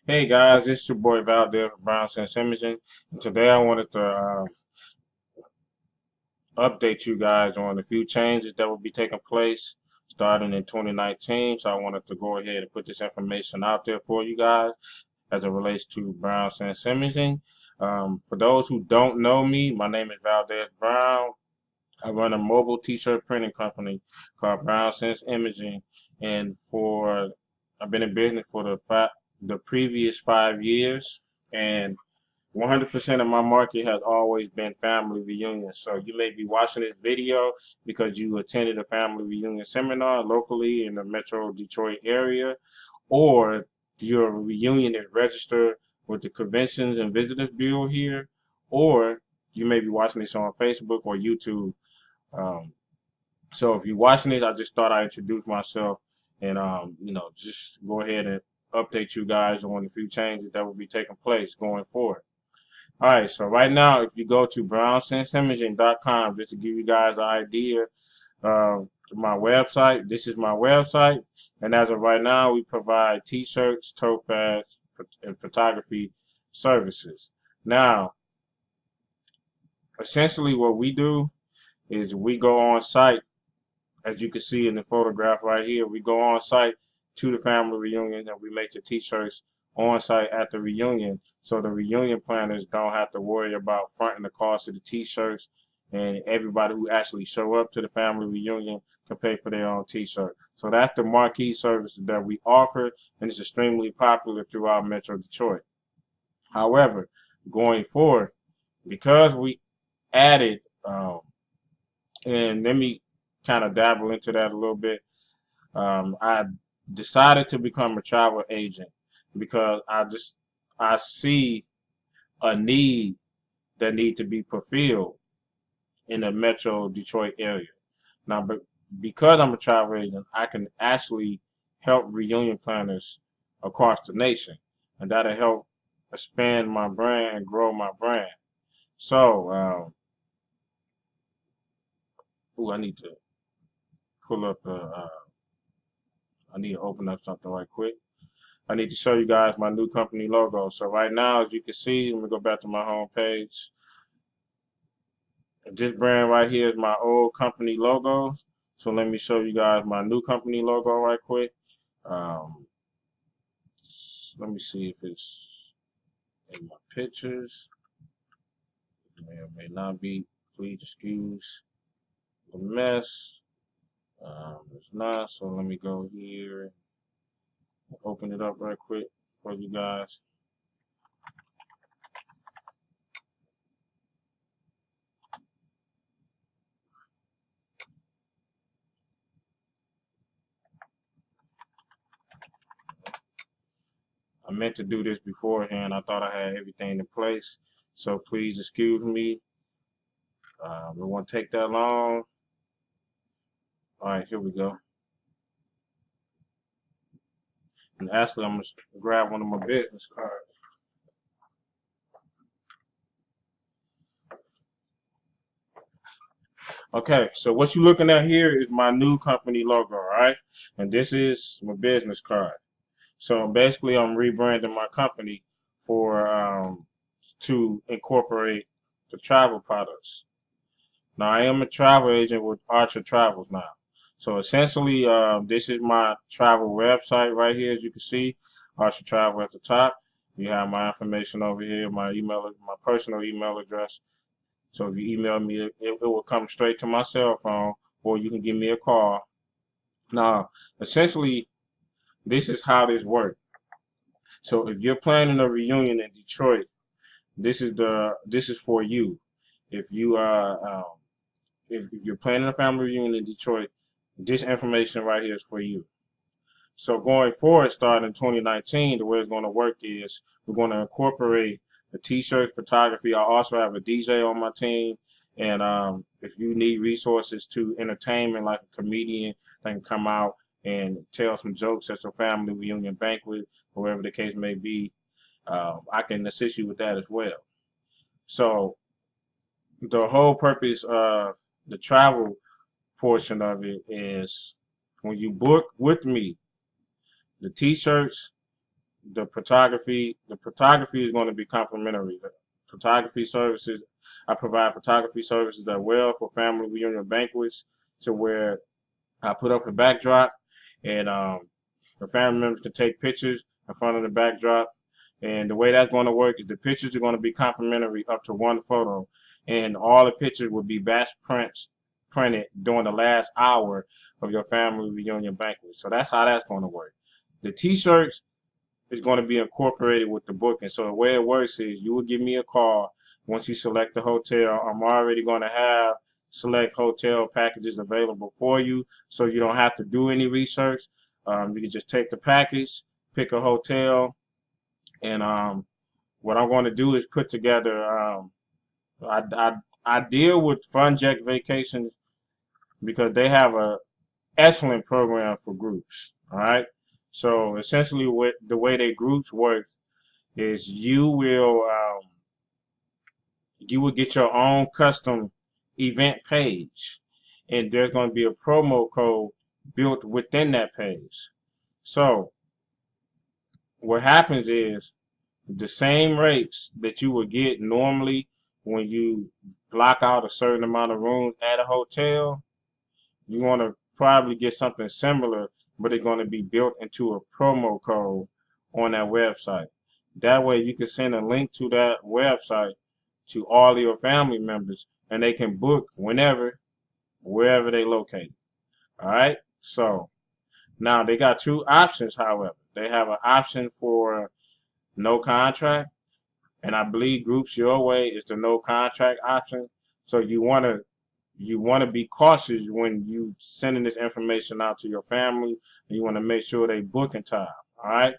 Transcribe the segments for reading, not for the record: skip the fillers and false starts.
Hey guys, this is your boy Val there from Brownsense Imaging, and today I wanted to update you guys on a few changes that will be taking place starting in 2019. So I wanted to go ahead and put this information out there for you guys as it relates to Brownsense Imaging. For those who don't know me, my name is Valdez Brown. I run a mobile T-shirt printing company called Brownsense Imaging, and for I've been in business for the previous 5 years, and 100% of my market has always been family reunions. So you may be watching this video because you attended a family reunion seminar locally in the Metro Detroit area, or your reunion is registered with the Conventions and Visitors Bureau here, or you may be watching this on Facebook or YouTube. Um, so if you're watching this, I just thought I'd introduce myself and just go ahead and update you guys on a few changes that will be taking place going forward. All right, so right now, if you go to brownsenseimaging.com, just to give you guys an idea of my website, this is my website, and as of right now, we provide T-shirts, tote bags, and photography services. Now, essentially, what we do is we go on site, as you can see in the photograph right here. We go on site to the family reunion and we make the T-shirts on site at the reunion, so the reunion planners don't have to worry about fronting the cost of the T-shirts, and everybody who actually show up to the family reunion can pay for their own T-shirt. So that's the marquee service that we offer, and it's extremely popular throughout Metro Detroit. However, going forward, because we added, and let me kind of dabble into that a little bit. I decided to become a travel agent because I see a need that need to be fulfilled in the Metro Detroit area. Now, but because I'm a travel agent, I can actually help reunion planners across the nation, and that'll help expand my brand and grow my brand. So, I need to pull up. I need to open up something right quick. I need to show you guys my new company logo. So right now, as you can see, let me go back to my home page. This brand right here is my old company logo. So let me show you guys my new company logo right quick. Um, Let me see if it's in my pictures. It may or may not be. Please excuse the mess. It's not. So let me go here and open it up right quick for you guys. I meant to do this beforehand. I thought I had everything in place. So please excuse me. It won't take that long. All right, here we go. And actually, I'm going to grab one of my business cards. Okay, so what you're looking at here is my new company logo, all right? And this is my business card. So basically, I'm rebranding my company for to incorporate the travel products. Now, I am a travel agent with Archer Travels now. So essentially, this is my travel website right here, as you can see, Archer Travel at the top. You have my information over here, my personal email address. So if you email me, it will come straight to my cell phone, or you can give me a call. Now, essentially, this is how this works. So if you're planning a reunion in Detroit, this is for you. If you are if you're planning a family reunion in Detroit, this information right here is for you. So going forward, starting in 2019, the way it's going to work is we're going to incorporate the t-shirt photography. I also have a DJ on my team, and if you need resources to entertainment, like a comedian that can come out and tell some jokes at your family reunion banquet, wherever the case may be, I can assist you with that as well. So the whole purpose of the travel portion of it is when you book with me, the t-shirts The photography is going to be complimentary. The photography services, I provide photography services as well for family reunion banquets, to where I put up a backdrop, and the family members can take pictures in front of the backdrop. And the way that's going to work is the pictures are going to be complimentary up to one photo, and all the pictures will be batch printed during the last hour of your family reunion banquet. So that's how that's going to work. The T-shirts is going to be incorporated with the booking. So the way it works is you will give me a call once you select the hotel. I'm already going to have select hotel packages available for you, so you don't have to do any research. You can just take the package, pick a hotel, and what I'm going to do is put together. I, I I deal with Fun Jack Vacations because they have a excellent program for groups. All right. So essentially, what the way their groups work is you will get your own custom event page, and there's going to be a promo code built within that page. So what happens is the same rates that you would get normally when you block out a certain amount of rooms at a hotel, you want to probably get something similar, but it's going to be built into a promo code on that website. That way you can send a link to that website to all of your family members, and they can book whenever, wherever they located. All right. So now they got two options. However, they have an option for no contract, and I believe Groups Your Way is the no contract option. So you want to be cautious when you sending this information out to your family, and you want to make sure they book in time. All right.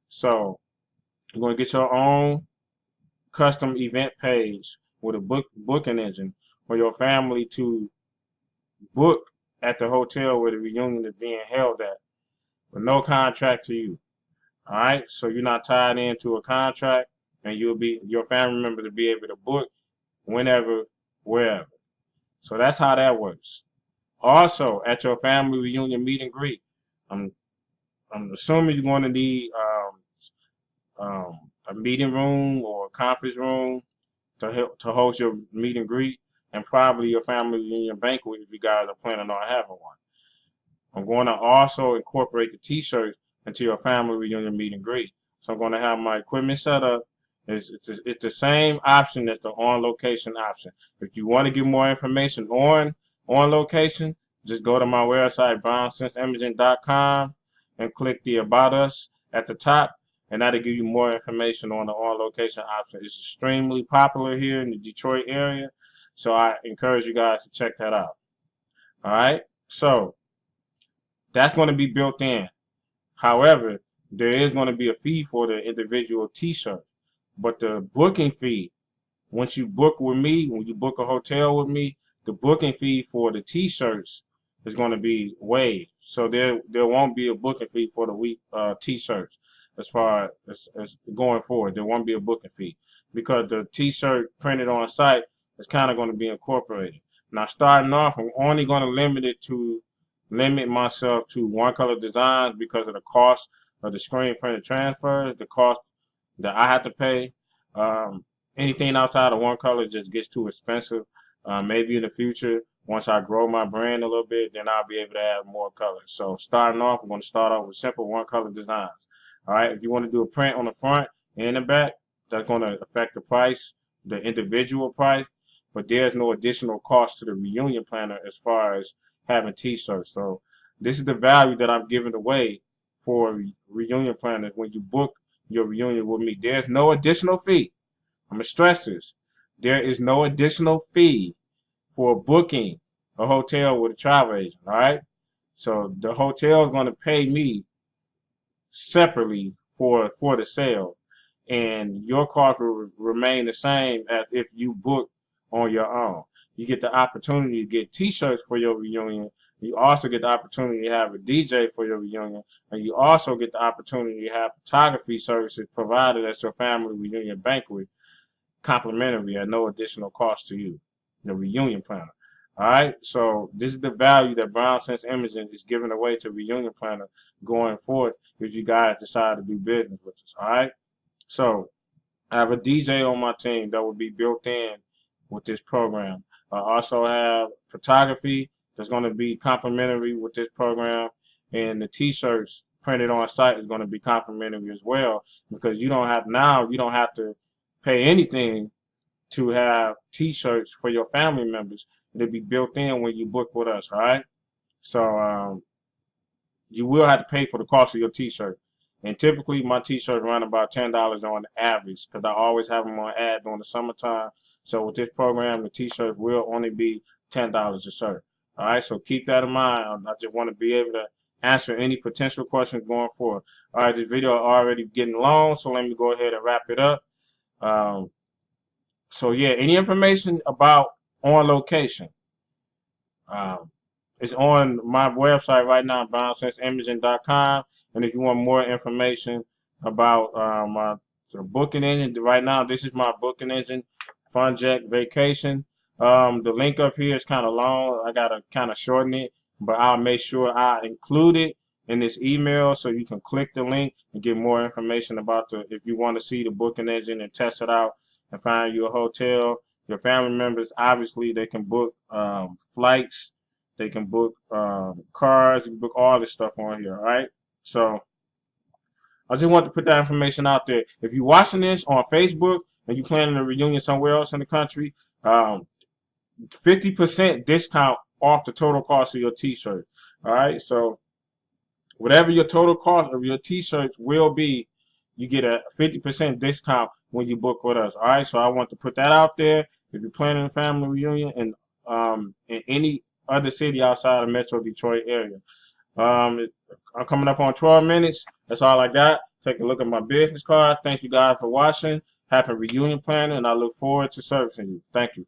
So you're going to get your own custom event page with a booking engine for your family to book at the hotel where the reunion is being held at, with no contract to you. All right, so you're not tied into a contract, and your family members will be able to book whenever, wherever. So that's how that works. Also, at your family reunion meet and greet, I'm I'm assuming you're going to need a meeting room or a conference room to host your meet and greet, and probably your family reunion banquet if you guys are planning on having one. I'm going to also incorporate the T-shirts into your family reunion meet and greet. So I'm going to have my equipment set up. It's the same option as the on location option. If you want to get more information on location, just go to my website, brownsenseimaging.com, and click the About Us at the top, and that'll give you more information on the on location option. It's extremely popular here in the Detroit area, so I encourage you guys to check that out. All right, so that's going to be built in. However, there is going to be a fee for the individual T-shirt, but the booking fee, once you book with me, when you book a hotel with me, the booking fee for the T-shirts is going to be waived. So there won't be a booking fee for the week T-shirts as far as going forward. There won't be a booking fee because the T-shirt printed on site is kind of going to be incorporated. Now, starting off, I'm only going to limit myself to one color designs because of the cost of the screen printed transfers, the cost that I have to pay. Um, Anything outside of one color just gets too expensive. Maybe in the future, once I grow my brand a little bit, then I'll be able to add more colors. So starting off, I'm going to start off with simple one color designs. All right, if you want to do a print on the front and the back, that's going to affect the price, the individual price, but there's no additional cost to the reunion planner as far as having T-shirts. So this is the value that I'm giving away for reunion planners when you book your reunion with me. There's no additional fee. I'm going to stress this. There is no additional fee for booking a hotel with a travel agent, all right? So the hotel is going to pay me separately for the sale, and your cost will remain the same as if you book on your own. You get the opportunity to get T-shirts for your reunion. You also get the opportunity to have a DJ for your reunion, and you also get the opportunity to have photography services provided at your family reunion banquet, complimentary at no additional cost to you, the reunion planner. All right, so this is the value that Brownsense Imaging is giving away to reunion planner going forth if you guys decide to do business with us. All right, so I have a DJ on my team that will be built in with this program. I also have photography that's going to be complimentary with this program, and the T-shirts printed on site is going to be complimentary as well because you don't have to pay anything to have T-shirts for your family members. They'll be built in when you book with us. All right, so you will have to pay for the cost of your T-shirt. And typically, my T-shirts run about $10 on the average because I always have them on ad during the summertime. So with this program, the T-shirts will only be $10 a shirt. All right, so keep that in mind. I just want to be able to answer any potential questions going forward. All right, this video is already getting long, so let me go ahead and wrap it up. So yeah, any information about on location. Um, It's on my website right now, brownsenseimaging.com. And if you want more information about my booking engine, right now this is my booking engine, FunJet Vacation. The link up here is kind of long. I gotta kind of shorten it, but I'll make sure I include it in this email so you can click the link and get more information about if you want to see the booking engine and test it out and find you a hotel. Your family members, obviously, they can book flights. They can book cars. You can book all this stuff on here, all right? So I just want to put that information out there. If you're watching this on Facebook and you're planning a reunion somewhere else in the country, 50% discount off the total cost of your T-shirt, all right? So whatever your total cost of your T-shirts will be, you get a 50% discount when you book with us, all right? So I want to put that out there. If you're planning a family reunion in any other city outside of Metro Detroit area. I'm coming up on 12 minutes. That's all I got. Take a look at my business card. Thank you guys for watching. Happy reunion planning, and I look forward to servicing you. Thank you.